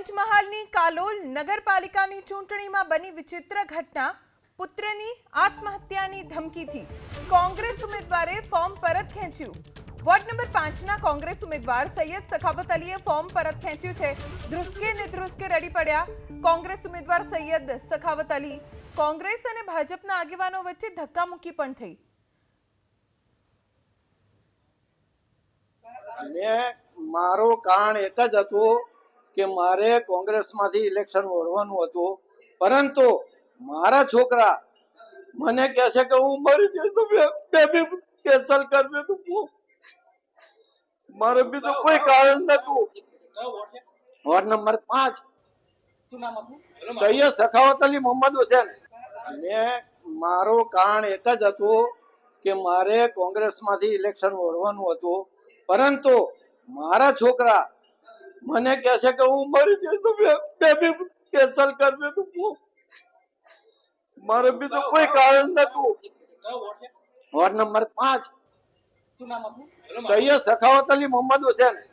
પંચમહાલની કાલોલ નગરપાલિકાની ચૂંટણીમાં બની વિચિત્ર ઘટના। પુત્રની આત્મહત્યાની ધમકીથી કોંગ્રેસ ઉમેદવારે ફોર્મ પરત ખેંચ્યું। વોર્ડ નંબર 5ના કોંગ્રેસ ઉમેદવાર સૈયદ સખાવત અલીએ ફોર્મ પરત ખેંચ્યું છે। ધ્રુસકે ને ધ્રુસકે રડી પડ્યા કોંગ્રેસ ઉમેદવાર સૈયદ સખાવત અલી। કોંગ્રેસ અને ભાજપના આગેવાનો વચ્ચે ધક્કામુક્કી પણ થઈ। મારો કારણ એક જ હતું કે મારે કોંગ્રેસમાંથી ઇલેક્શન લડવાનું હતું, પરંતુ મારા છોકરા મને કહે છે કે હું મરી જઈશ તો બે કેન્સલ કરી દે તું। મારે બીજું કોઈ કારણ નતું। Ward number 5 Syed Sakhawat Ali Mohammad Hussain. મારો કારણ એક જ હતું કે મારે કોંગ્રેસમાંથી ઇલેક્શન લડવાનું હતું, પરંતુ મારા છોકરા મને કહે છે કે હું મરી જઈશ તો બે કેન્સલ કરી દે તું। મારે બીજું કોઈ કારણ નતું। Ward number 5 Syed Sakhawat Ali Mohammad Hussain.